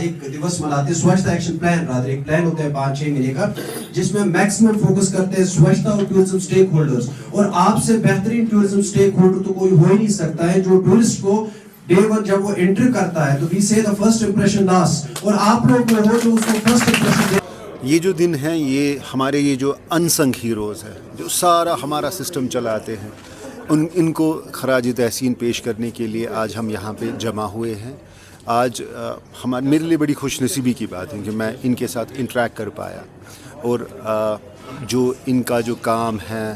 एक दिवस मनाते हैं, स्वच्छता एक्शन प्लान, रादर एक प्लान होता है 5-6 महीने का, जिसमें मैक्सिमम फोकस करते हैं स्वच्छता और टूरिज्म स्टेक होल्डर्स। और आपसे बेहतरीन टूरिज्म स्टेक होल्डर तो कोई हो ही नहीं सकता है, जो टूरिस्ट को डे वन जब वो एंटर करता है तो वी से द फर्स्ट इंप्रेशन लास्ट, और आप लोग वो हो जो उसको फर्स्ट इंप्रेशन। ये जो दिन है ये हमारे ये जो अनसंग हीरोज़ है, जो सारा हमारा सिस्टम चलाते हैं, इनको खराज तहसीन पेश करने के लिए आज हम यहाँ पे जमा हुए हैं। आज मेरे लिए बड़ी खुशनसीबी की बात है कि मैं इनके साथ इंटरेक्ट कर पाया, और जो इनका जो काम है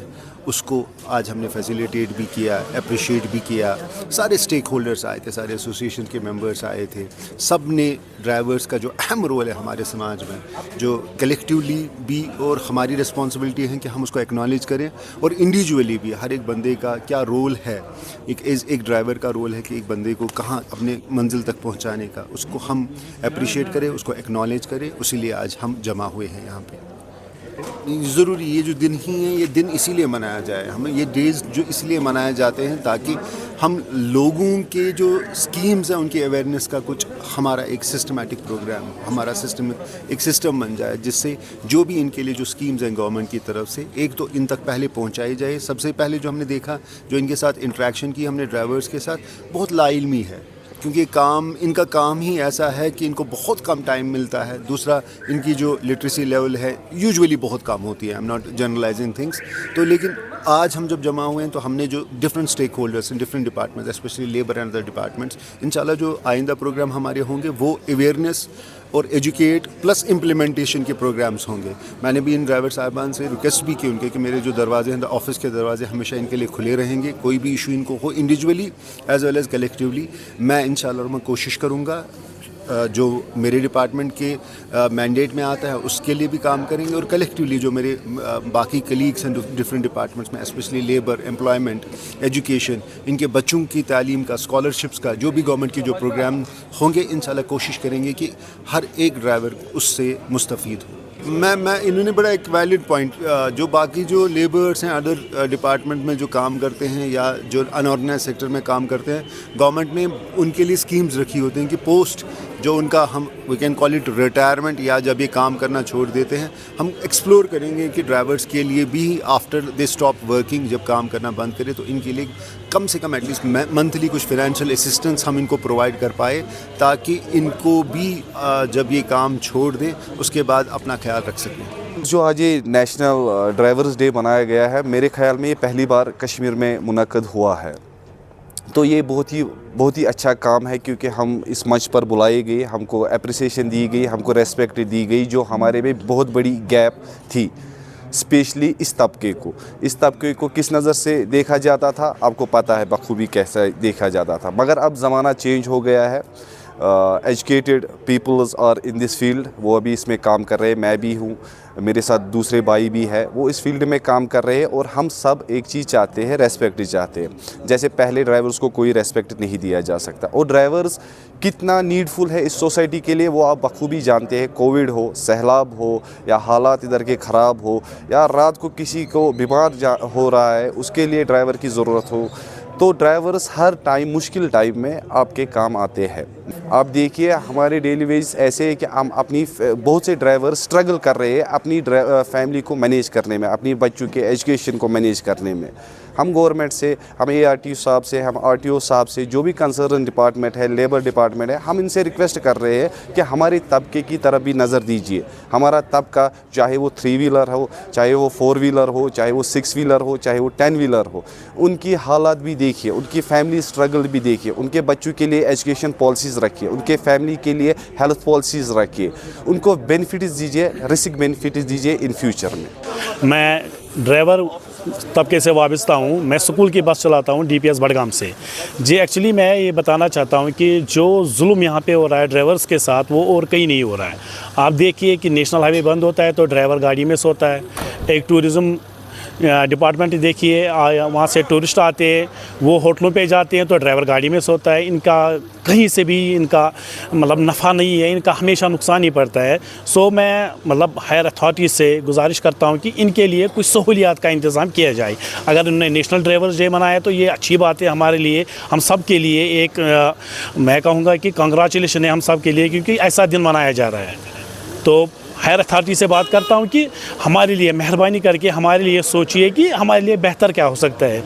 उसको आज हमने फैसिलिटेट भी किया, अप्रिशिएट भी किया। सारे स्टेक होल्डर्स आए थे, सारे एसोसिएशन के मेंबर्स आए थे। सब ने ड्राइवर्स का जो अहम रोल है हमारे समाज में, जो कलेक्टिवली भी और हमारी रिस्पॉन्सिबिलिटी है कि हम उसको एक्नॉलेज करें, और इंडिविजुअली भी हर एक बंदे का क्या रोल है। एक ड्राइवर का रोल है कि एक बंदे को कहाँ अपने मंजिल तक पहुँचाने का, उसको हम अप्रिशिएट करें, उसको एक्नॉलेज करें। इसीलिए आज हम जमा हुए हैं यहाँ पर। ज़रूरी ये जो दिन ही है, ये दिन इसीलिए मनाया जाए, हमें ये डेज़ जो इसलिए मनाए जाते हैं ताकि हम लोगों के जो स्कीम्स हैं उनकी अवेयरनेस का कुछ हमारा एक सिस्टमेटिक प्रोग्राम, हमारा एक सिस्टम बन जाए, जिससे जो भी इनके लिए जो स्कीम्स हैं गवर्नमेंट की तरफ से, एक तो इन तक पहले पहुंचाई जाए। सबसे पहले जो हमने देखा, जो इनके साथ इंटरेक्शन की हमने ड्राइवर्स के साथ, बहुत लाइल्मी है, क्योंकि इनका काम ही ऐसा है कि इनको बहुत कम टाइम मिलता है। दूसरा, इनकी जो लिटरेसी लेवल है यूजुअली बहुत कम होती है। I am not generalising things. तो लेकिन आज हम जब जमा हुए हैं तो हमने जो different stake holders in different departments, specially labour and other departments, इंशाल्लाह जो आइंदा प्रोग्राम हमारे होंगे वो अवेयरनेस और एजुकेट प्लस इम्प्लीमेंटेशन के प्रोग्राम्स होंगे। मैंने भी इन ड्राइवर साहिबान से रिक्वेस्ट भी की उनके कि मेरे जो दरवाजे हैं, ऑफिस के दरवाजे हमेशा इनके लिए खुले रहेंगे। कोई भी इशू इनको हो, individually as well as collectively, मैं इंशाल्लाह मैं कोशिश करूँगा जो मेरे डिपार्टमेंट के मैंडेट में आता है उसके लिए भी काम करेंगे, और कलेक्टिवली जो मेरे बाकी कलीग्स हैं डिफरेंट डिपार्टमेंट्स में, स्पेशली लेबर, एम्प्लॉयमेंट, एजुकेशन, इनके बच्चों की तालीम का, स्कॉलरशिप्स का, जो भी गवर्नमेंट के जो प्रोग्राम होंगे, इंशाल्लाह कोशिश करेंगे कि हर एक ड्राइवर उससे मुस्तफ़ीद हो। मैं इन्होंने बड़ा एक वैलिड पॉइंट, जो बाकी जो लेबर्स हैं अदर डिपार्टमेंट में जो काम करते हैं या जो अनऑर्गेनाइज सेक्टर में काम करते हैं, गवर्नमेंट ने उनके लिए स्कीम्स रखी होती हैं कि पोस्ट जो उनका, हम we can call it retirement, या जब ये काम करना छोड़ देते हैं, हम एक्सप्लोर करेंगे कि ड्राइवर्स के लिए भी आफ्टर दे स्टॉप वर्किंग, जब काम करना बंद करें, तो इनके लिए कम से कम एटलीस्ट मंथली कुछ फाइनेंशियल असिस्टेंस हम इनको प्रोवाइड कर पाए, ताकि इनको भी जब ये काम छोड़ दें उसके बाद अपना ख्याल रख सकें। जो आज ये नेशनल ड्राइवर्स डे मनाया गया है, मेरे ख्याल में ये पहली बार कश्मीर में मुनक्कद हुआ है। तो ये बहुत ही अच्छा काम है, क्योंकि हम इस मंच पर बुलाए गए, हमको अप्रिसिएशन दी गई, हमको रेस्पेक्ट दी गई, जो हमारे में बहुत बड़ी गैप थी, स्पेशली इस तबके को किस नज़र से देखा जाता था, आपको पता है बखूबी कैसा देखा जाता था। मगर अब ज़माना चेंज हो गया है। Educated peoples are in this field, वो अभी इसमें काम कर रहे हैं, मैं भी हूँ, मेरे साथ दूसरे भाई भी है, वो इस फील्ड में काम कर रहे हैं, और हम सब एक चीज़ चाहते हैं, रेस्पेक्ट चाहते हैं। जैसे पहले ड्राइवर्स को कोई रेस्पेक्ट नहीं दिया जा सकता, और ड्राइवर्स कितना नीडफुल है इस सोसाइटी के लिए वो आप बखूबी जानते हैं। कोविड हो, सैलाब हो, या हालात इधर के ख़राब हो, या रात को किसी को बीमार हो रहा है, उसके लिए ड्राइवर की ज़रूरत हो, तो ड्राइवर्स हर टाइम, मुश्किल टाइम में आपके काम आते हैं। आप देखिए हमारे डेली वेज ऐसे है कि हम बहुत से ड्राइवर स्ट्रगल कर रहे हैं अपनी फैमिली को मैनेज करने में, अपनी बच्चों के एजुकेशन को मैनेज करने में। हम गवर्नमेंट से, हम ARTO साहब से, हम RTO साहब से, जो भी कंसर्न डिपार्टमेंट है, लेबर डिपार्टमेंट है, हम इनसे रिक्वेस्ट कर रहे हैं कि हमारे तबके की तरफ भी नज़र दीजिए। हमारा तबका, चाहे वो 3 व्हीलर हो, चाहे वो 4 व्हीलर हो, चाहे वो 6 व्हीलर हो, चाहे वो 10 व्हीलर हो, उनकी हालात भी देखिए, उनकी फैमिली स्ट्रगल भी देखिए, उनके बच्चों के लिए एजुकेशन पॉलिसीज़ रखिए, उनके फैमिली के लिए हेल्थ पॉलिसीज़ रखिए, उनको बेनिफिट्स दीजिए, रिस्क बेनिफिट्स दीजिए इन फ्यूचर में। मैं ड्राइवर तबके से वाबस्ता हूँ, मैं स्कूल की बस चलाता हूँ DPS बड़गाम से जी। एक्चुअली मैं ये बताना चाहता हूँ कि जो जुल्म यहाँ पे हो रहा है ड्राइवर्स के साथ, वो और कहीं नहीं हो रहा है। आप देखिए कि नेशनल हाईवे बंद होता है तो ड्राइवर गाड़ी में सोता है। एक टूरिज़्म डिपार्टमेंट देखिए, वहाँ से टूरिस्ट आते हैं, वो होटलों पे जाते हैं तो ड्राइवर गाड़ी में सोता है, इनका कहीं से भी इनका मतलब नफ़ा नहीं है, इनका हमेशा नुकसान ही पड़ता है। सो मैं मतलब हायर अथॉरिटी से गुजारिश करता हूँ कि इनके लिए कुछ सहूलियात का इंतज़ाम किया जाए। अगर उन्होंने नेशनल ड्राइवर्स डे मनाया तो ये अच्छी बात है हमारे लिए, हम सब के लिए एक मैं कहूँगा कि कंग्रेचुलेशन है हम सब के लिए, क्योंकि ऐसा दिन मनाया जा रहा है। तो हायर अथॉरिटी से बात करता हूँ कि हमारे लिए मेहरबानी करके हमारे लिए सोचिए कि हमारे लिए बेहतर क्या हो सकता है।